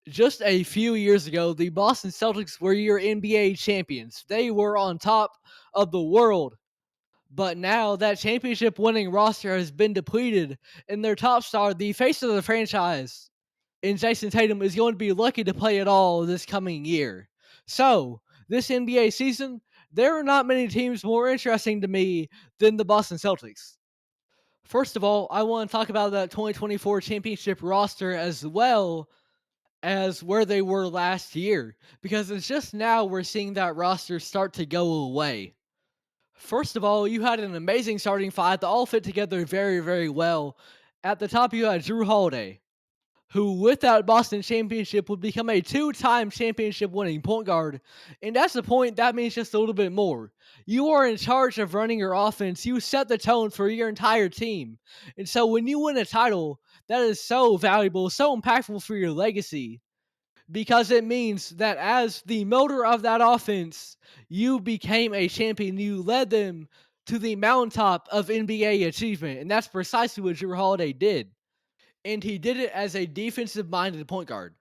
Just a few years ago, the Boston Celtics were your NBA champions. They were on top of the world. But now that championship winning roster has been depleted, and their top star, the face of the franchise, in Jayson Tatum, is going to be lucky to play at all this coming year. So, this NBA season, there are not many teams more interesting to me than the Boston Celtics. First of all, I want to talk about that 2024 championship roster as well as where they were last year, because it's just now we're seeing that roster start to go away. First of all, you had an amazing starting five that all fit together very, very well. At the top, you had Jrue Holiday, who, with that Boston championship, would become a two-time championship winning point guard. And that's the point, that means just a little bit more. You are in charge of running your offense. You set the tone for your entire team. And so when you win a title, that is so valuable, so impactful for your legacy, because it means that as the motor of that offense, you became a champion. You led them to the mountaintop of NBA achievement, and that's precisely what Jrue Holiday did. And he did it as a defensive-minded point guard.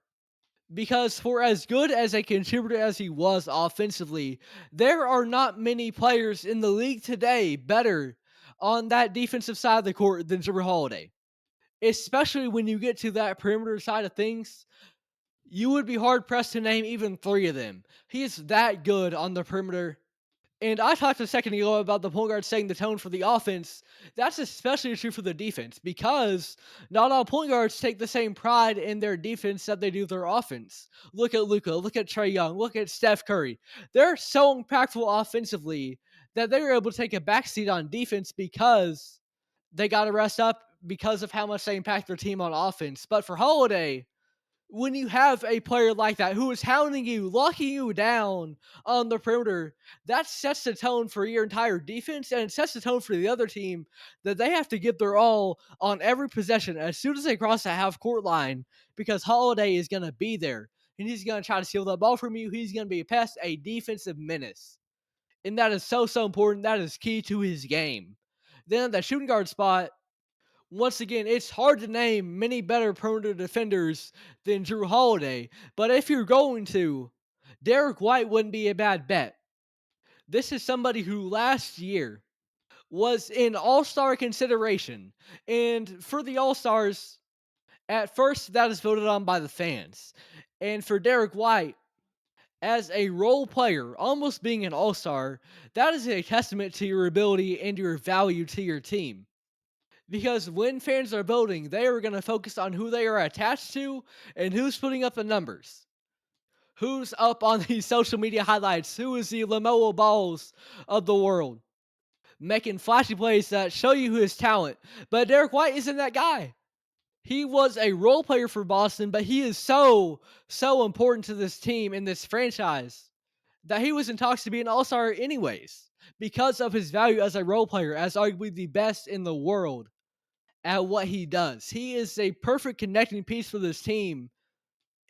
Because for as good as a contributor as he was offensively, there are not many players in the league today better on that defensive side of the court than Jrue Holiday. Especially when you get to that perimeter side of things, you would be hard pressed to name even three of them. He is that good on the perimeter. And I talked a second ago about the point guard setting the tone for the offense. That's especially true for the defense, because not all point guards take the same pride in their defense that they do their offense. Look at Luka, look at Trae Young, look at Steph Curry. They're so impactful offensively that they were able to take a backseat on defense because they got to rest up because of how much they impact their team on offense. But for Holiday, when you have a player like that who is hounding you, locking you down on the perimeter, that sets the tone for your entire defense, and it sets the tone for the other team that they have to give their all on every possession as soon as they cross the half court line, because Holiday is going to be there and he's going to try to steal that ball from you. He's going to be a pest, a defensive menace. And that is so, so important. That is key to his game. Then at the shooting guard spot, once again, it's hard to name many better perimeter defenders than Jrue Holiday, but if you're going to, Derek White wouldn't be a bad bet. This is somebody who last year was in All-Star consideration, and for the All-Stars, at first that is voted on by the fans. And for Derek White, as a role player, almost being an All-Star, that is a testament to your ability and your value to your team. Because when fans are voting, they are going to focus on who they are attached to and who's putting up the numbers. Who's up on these social media highlights? Who is the LaMelo Balls of the world? Making flashy plays that show you his talent. But Derek White isn't that guy. He was a role player for Boston, but he is so, so important to this team and this franchise that he was in talks to be an all-star anyways, because of his value as a role player, as arguably the best in the world at what he does. He is a perfect connecting piece for this team,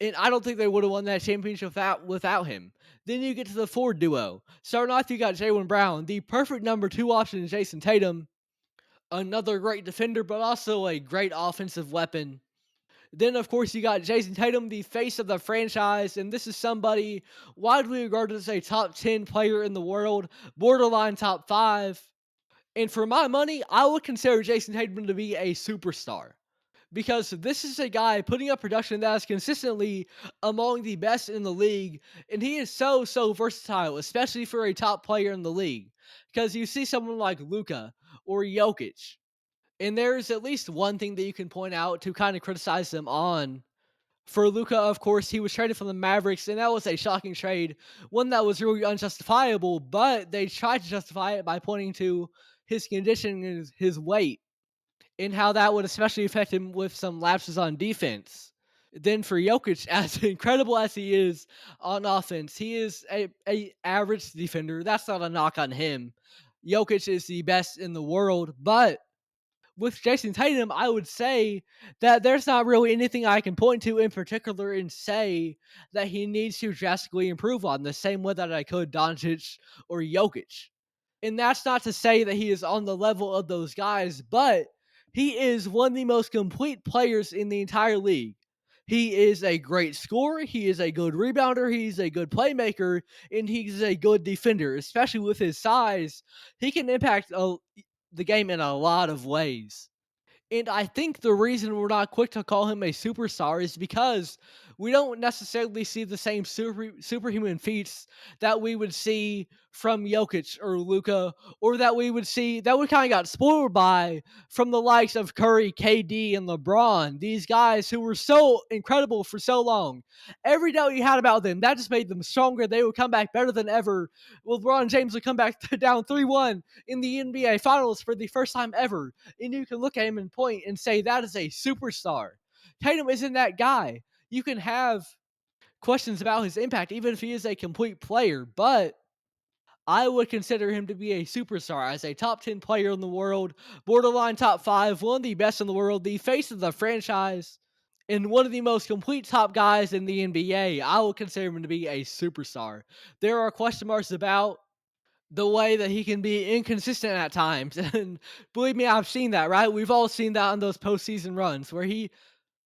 and I don't think they would have won that championship without him. Then you get to the Ford duo. Starting off, you got Jaylen Brown, the perfect number two option in Jayson Tatum, another great defender, but also a great offensive weapon. Then, of course, you got Jayson Tatum, the face of the franchise, and this is somebody widely regarded as a top 10 player in the world, borderline top 5. And for my money, I would consider Jayson Tatum to be a superstar, because this is a guy putting up production that is consistently among the best in the league, and he is so, so versatile, especially for a top player in the league. Because you see someone like Luka or Jokic, and there's at least one thing that you can point out to kind of criticize them on. For Luka, of course, he was traded from the Mavericks, and that was a shocking trade, one that was really unjustifiable, but they tried to justify it by pointing to his condition and his weight, and how that would especially affect him with some lapses on defense. Then for Jokic, as incredible as he is on offense, he is a average defender. That's not a knock on him. Jokic is the best in the world, but with Jayson Tatum, I would say that there's not really anything I can point to in particular and say that he needs to drastically improve on, the same way that I could Doncic or Jokic. And that's not to say that he is on the level of those guys, but he is one of the most complete players in the entire league. He is a great scorer, he is a good rebounder, he's a good playmaker, and he's a good defender. Especially with his size, he can impact the game in a lot of ways. And I think the reason we're not quick to call him a superstar is because we don't necessarily see the same superhuman feats that we would see from Jokic or Luka, or that we would see that we kind of got spoiled by from the likes of Curry, KD, and LeBron. These guys who were so incredible for so long. Every doubt you had about them, that just made them stronger. They would come back better than ever. LeBron James would come back down 3-1 in the NBA Finals for the first time ever, and you can look at him and point and say that is a superstar. Tatum isn't that guy. You can have questions about his impact, even if he is a complete player, but I would consider him to be a superstar as a top 10 player in the world, borderline top 5, one of the best in the world, the face of the franchise, and one of the most complete top guys in the NBA. I would consider him to be a superstar. There are question marks about the way that he can be inconsistent at times. And believe me, I've seen that, right? We've all seen that on those postseason runs where he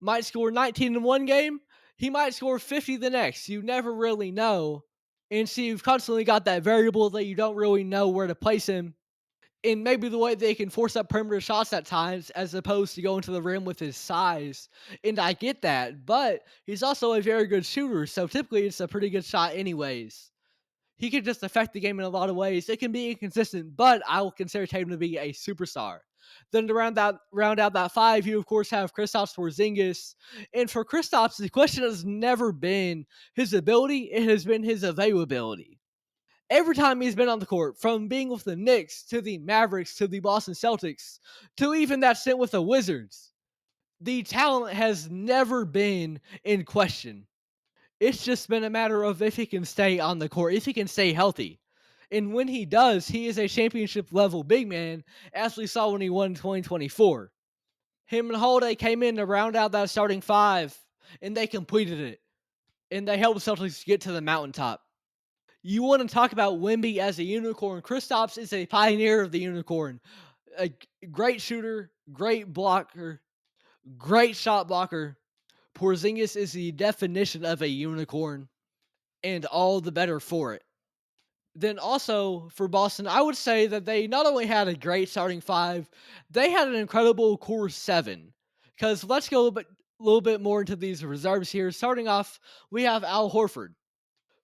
might score 19 in one game, he might score 50 the next. You never really know. And so you've constantly got that variable that you don't really know where to place him. And maybe the way they can force up perimeter shots at times as opposed to going to the rim with his size. And I get that, but he's also a very good shooter. So typically it's a pretty good shot anyways. He can just affect the game in a lot of ways. It can be inconsistent, but I will consider Tatum to be a superstar. Then to round out that five, you of course have Kristaps Porzingis. And for Kristaps, the question has never been his ability; it has been his availability. Every time he's been on the court, from being with the Knicks to the Mavericks to the Boston Celtics to even that stint with the Wizards, the talent has never been in question. It's just been a matter of if he can stay on the court, if he can stay healthy. And when he does, he is a championship level big man, as we saw when he won 2024. Him and Holiday came in to round out that starting five, and they completed it. And they helped the Celtics get to the mountaintop. You want to talk about Wemby as a unicorn. Kristaps is a pioneer of the unicorn. A great shooter, great blocker, great shot blocker. Porzingis is the definition of a unicorn, and all the better for it. Then also for Boston, I would say that they not only had a great starting five, they had an incredible core seven. Because let's go a little bit more into these reserves here. Starting off, we have Al Horford,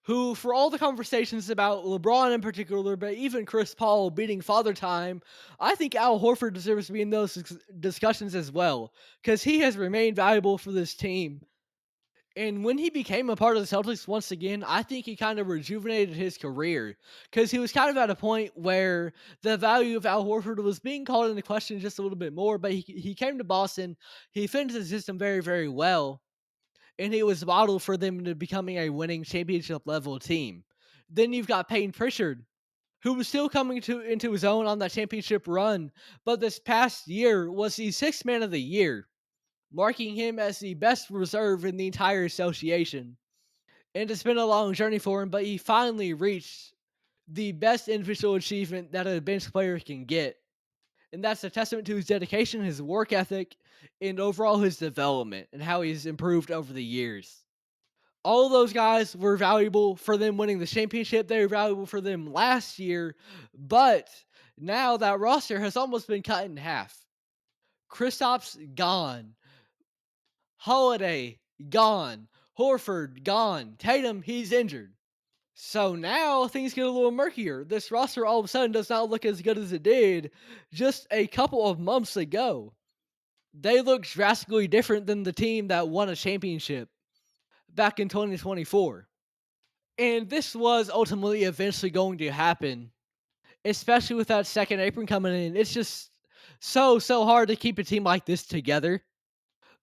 who, for all the conversations about LeBron in particular, but even Chris Paul beating Father Time, I think Al Horford deserves to be in those discussions as well. Because he has remained valuable for this team. And when he became a part of the Celtics once again, I think he kind of rejuvenated his career because he was kind of at a point where the value of Al Horford was being called into question just a little bit more. But he came to Boston, he finished the system very, very well, and he was modeled for them into becoming a winning championship level team. Then you've got Payton Pritchard, who was still coming into his own on that championship run, but this past year was the sixth man of the year, marking him as the best reserve in the entire association. And it's been a long journey for him, but he finally reached the best individual achievement that a bench player can get. And that's a testament to his dedication, his work ethic, and overall his development and how he's improved over the years. All of those guys were valuable for them winning the championship. They were valuable for them last year, but now that roster has almost been cut in half. Kristaps gone. Holiday, gone. Horford, gone. Tatum, he's injured. So now things get a little murkier. This roster all of a sudden does not look as good as it did just a couple of months ago. They look drastically different than the team that won a championship back in 2024. And this was ultimately eventually going to happen, especially with that second apron coming in. It's just so hard to keep a team like this together.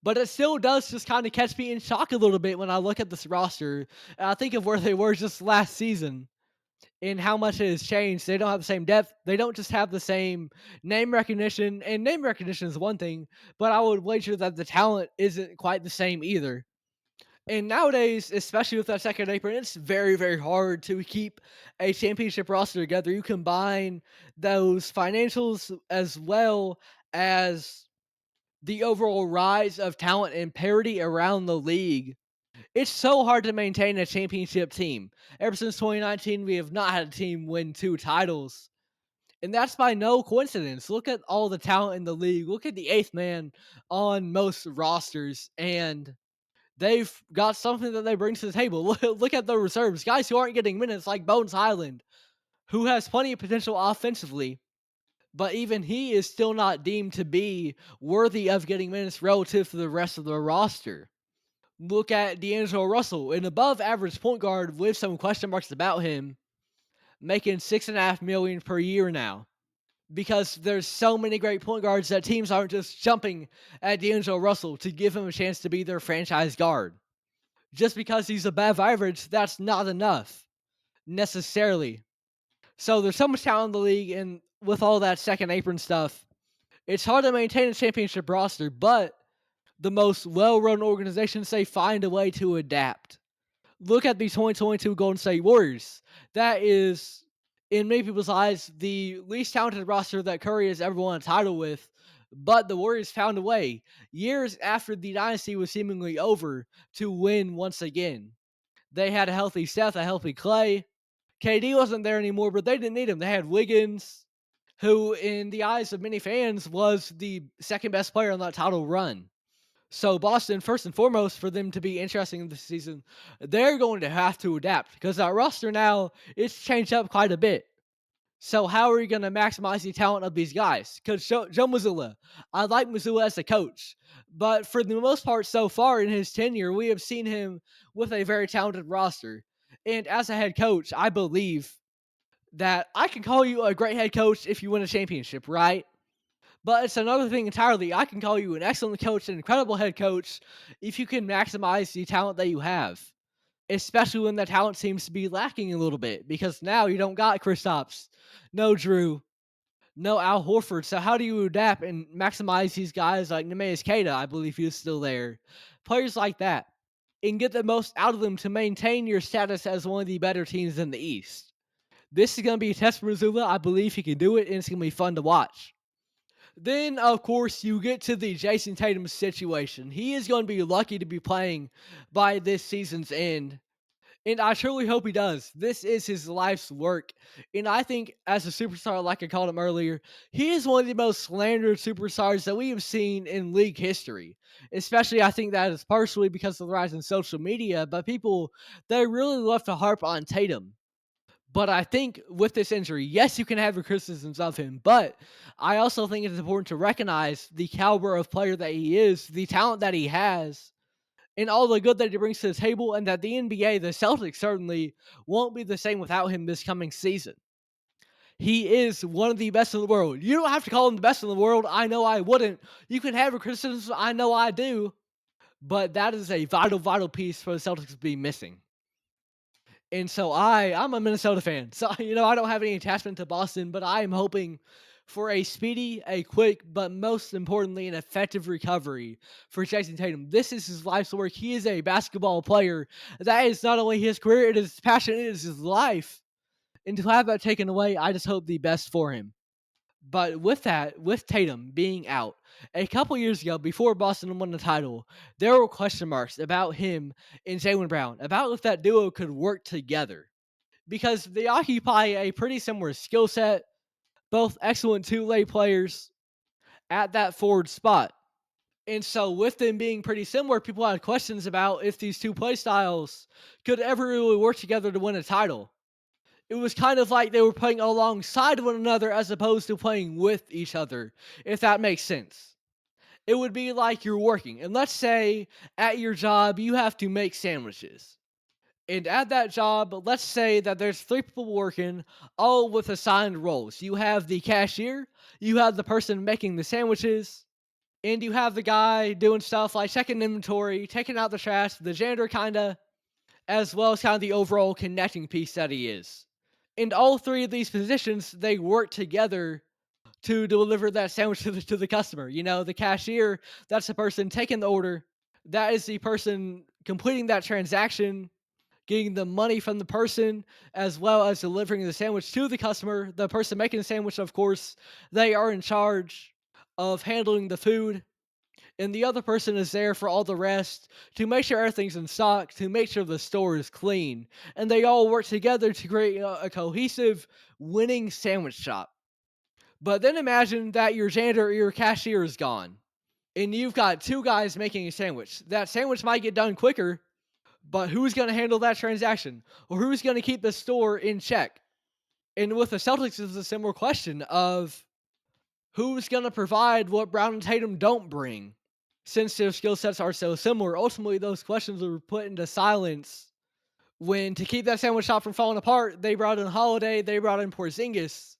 But it still does just kind of catch me in shock a little bit when I look at this roster. And I think of where they were just last season and how much it has changed. They don't have the same depth. They don't just have the same name recognition. And name recognition is one thing, but I would wager that the talent isn't quite the same either. And nowadays, especially with that second apron, it's very, very hard to keep a championship roster together. You combine those financials as well as the overall rise of talent and parity around the league. It's so hard to maintain a championship team. Ever since 2019, we have not had a team win 2 titles. And that's by no coincidence. Look at all the talent in the league. Look at the eighth man on most rosters, and they've got something that they bring to the table. Look at the reserves. Guys who aren't getting minutes, like Bones Highland, who has plenty of potential offensively, but even he is still not deemed to be worthy of getting minutes relative to the rest of the roster. Look at D'Angelo Russell, an above average point guard with some question marks about him, making $6.5 million per year now. Because there's so many great point guards that teams aren't just jumping at D'Angelo Russell to give him a chance to be their franchise guard. Just because he's above average, that's not enough, necessarily. So there's so much talent in the league, and with all that second apron stuff, it's hard to maintain a championship roster, but the most well-run organizations, they find a way to adapt. Look at the 2022 Golden State Warriors. That is, in many people's eyes, the least talented roster that Curry has ever won a title with, but the Warriors found a way, years after the dynasty was seemingly over, to win once again. They had a healthy Steph, a healthy Clay. KD wasn't there anymore, but they didn't need him. They had Wiggins, who, in the eyes of many fans, was the second best player on that title run. So Boston, first and foremost, for them to be interesting this season, they're going to have to adapt because that roster now it's changed up quite a bit. So how are you going to maximize the talent of these guys? Because Joe Mizzoula, I like Mizzoula as a coach, but for the most part so far in his tenure, we have seen him with a very talented roster. And as a head coach, I believe that I can call you a great head coach if you win a championship, right? But it's another thing entirely. I can call you an excellent coach, an incredible head coach, if you can maximize the talent that you have. Especially when the talent seems to be lacking a little bit, because now you don't got Kristaps, no Jrue, no Al Horford. So how do you adapt and maximize these guys like Neemias Queta? I believe he's still there. Players like that, and get the most out of them to maintain your status as one of the better teams in the East. This is going to be a test for Missoula. I believe he can do it, and it's going to be fun to watch. Then, of course, you get to the Jayson Tatum situation. He is going to be lucky to be playing by this season's end. And I truly hope he does. This is his life's work. And I think, as a superstar, like I called him earlier, he is one of the most slandered superstars that we have seen in league history. Especially, I think that is partially because of the rise in social media, but people, they really love to harp on Tatum. But I think with this injury, yes, you can have your criticisms of him, but I also think it's important to recognize the caliber of player that he is, the talent that he has, and all the good that he brings to the table, and that the NBA, the Celtics certainly won't be the same without him this coming season. He is one of the best in the world. You don't have to call him the best in the world. I know I wouldn't. You can have your criticisms. I know I do. But that is a vital, vital piece for the Celtics to be missing. And so I'm a Minnesota fan. So, I don't have any attachment to Boston, but I am hoping for a speedy, a quick, but most importantly, an effective recovery for Jayson Tatum. This is his life's work. He is a basketball player. That is not only his career, it is his passion, it is his life. And to have that taken away, I just hope the best for him. But with that, with Tatum being out, a couple years ago, before Boston won the title, there were question marks about him and Jaylen Brown, about if that duo could work together. Because they occupy a pretty similar skill set, both excellent two-way players at that forward spot. And so with them being pretty similar, people had questions about if these two play styles could ever really work together to win a title. It was kind of like they were playing alongside one another as opposed to playing with each other, if that makes sense. It would be like you're working, and let's say at your job you have to make sandwiches. And at that job, let's say that there's 3 people working, all with assigned roles. You have the cashier, you have the person making the sandwiches, and you have the guy doing stuff like checking inventory, taking out the trash, the janitor kinda, as well as kind of the overall connecting piece that he is. And all 3 of these positions, they work together to deliver that sandwich to the customer. The cashier, that's the person taking the order. That is the person completing that transaction, getting the money from the person, as well as delivering the sandwich to the customer. The person making the sandwich, of course, they are in charge of handling the food. and the other person is there for all the rest, to make sure everything's in stock, to make sure the store is clean, and they all work together to create a cohesive, winning sandwich shop. But then imagine that your janitor or your cashier is gone, and you've got two guys making a sandwich. That sandwich might get done quicker, but who's going to handle that transaction? Or who's going to keep the store in check? And with the Celtics, it's a similar question of who's going to provide what Brown and Tatum don't bring. Since their skill sets are so similar, ultimately those questions were put into silence when, to keep that sandwich shop from falling apart, they brought in Holiday, they brought in Porzingis,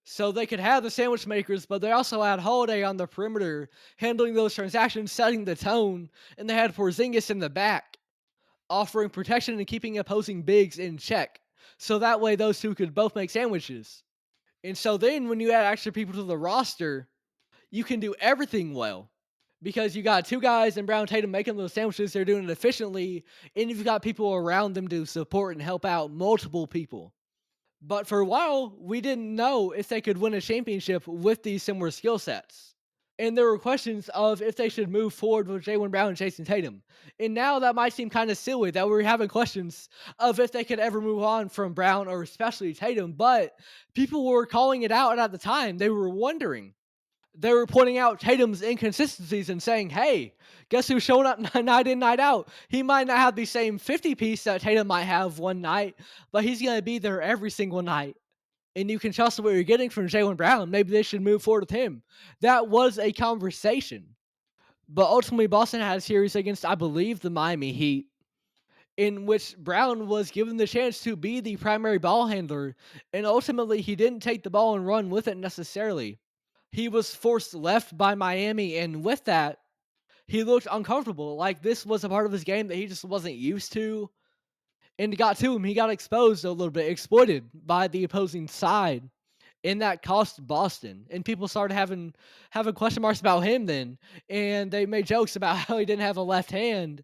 so they could have the sandwich makers, but they also had Holiday on the perimeter handling those transactions, setting the tone, and they had Porzingis in the back offering protection and keeping opposing bigs in check. So that way those two could both make sandwiches. And so then when you add extra people to the roster, you can do everything well. Because you got two guys in Brown Tatum making those sandwiches, they're doing it efficiently, and you've got people around them to support and help out multiple people. But for a while, we didn't know if they could win a championship with these similar skill sets. And there were questions of if they should move forward with Jaylen Brown and Jayson Tatum. And now that might seem kind of silly that we're having questions of if they could ever move on from Brown or especially Tatum, but people were calling it out at the time. They were wondering. They were pointing out Tatum's inconsistencies and saying, hey, guess who's showing up night in, night out? He might not have the same 50 piece that Tatum might have one night, but he's going to be there every single night. And you can trust what you're getting from Jaylen Brown. Maybe they should move forward with him. That was a conversation. But ultimately, Boston had a series against, I believe, the Miami Heat, in which Brown was given the chance to be the primary ball handler, and ultimately he didn't take the ball and run with it necessarily. He was forced left by Miami, and with that, he looked uncomfortable, like this was a part of his game that he just wasn't used to. And it got to him, he got exposed a little bit, exploited by the opposing side. And that cost Boston. And people started having question marks about him then. And they made jokes about how he didn't have a left hand.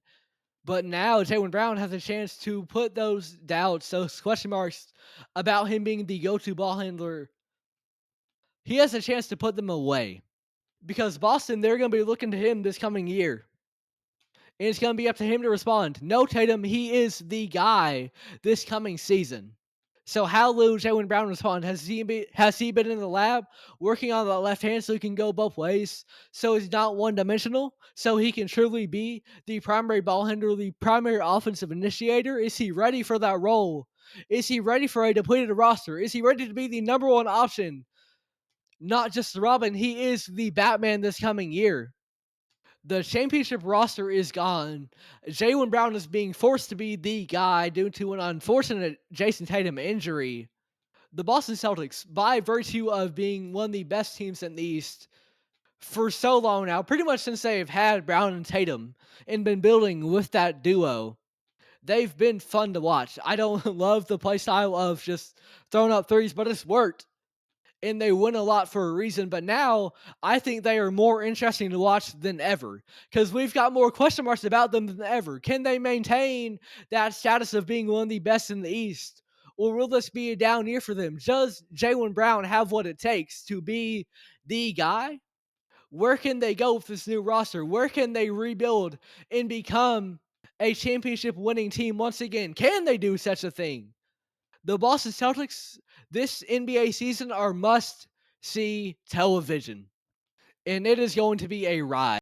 But now Jaylen Brown has a chance to put those doubts, those question marks about him being the go-to ball handler. He has a chance to put them away. Because Boston, they're going to be looking to him this coming year. And it's going to be up to him to respond. No, Tatum, he is the guy this coming season. So how will Jaylen Brown respond? Has he been in the lab working on the left hand so he can go both ways? So he's not one-dimensional? So he can truly be the primary ball handler, the primary offensive initiator? Is he ready for that role? Is he ready for a depleted roster? Is he ready to be the number one option? Not just the Robin, he is the Batman this coming year. The championship roster is gone. Jaylen Brown is being forced to be the guy due to an unfortunate Jayson Tatum injury. The Boston Celtics, by virtue of being one of the best teams in the East for so long now, pretty much since they've had Brown and Tatum and been building with that duo, they've been fun to watch. I don't love the play style of just throwing up threes, but it's worked. And they win a lot for a reason, but now I think they are more interesting to watch than ever because we've got more question marks about them than ever. Can they maintain that status of being one of the best in the East, or will this be a down year for them? Does Jaylen Brown have what it takes to be the guy? Where can they go with this new roster? Where can they rebuild and become a championship winning team once again? Can they do such a thing? The Boston Celtics this NBA season are must-see television, and it is going to be a ride.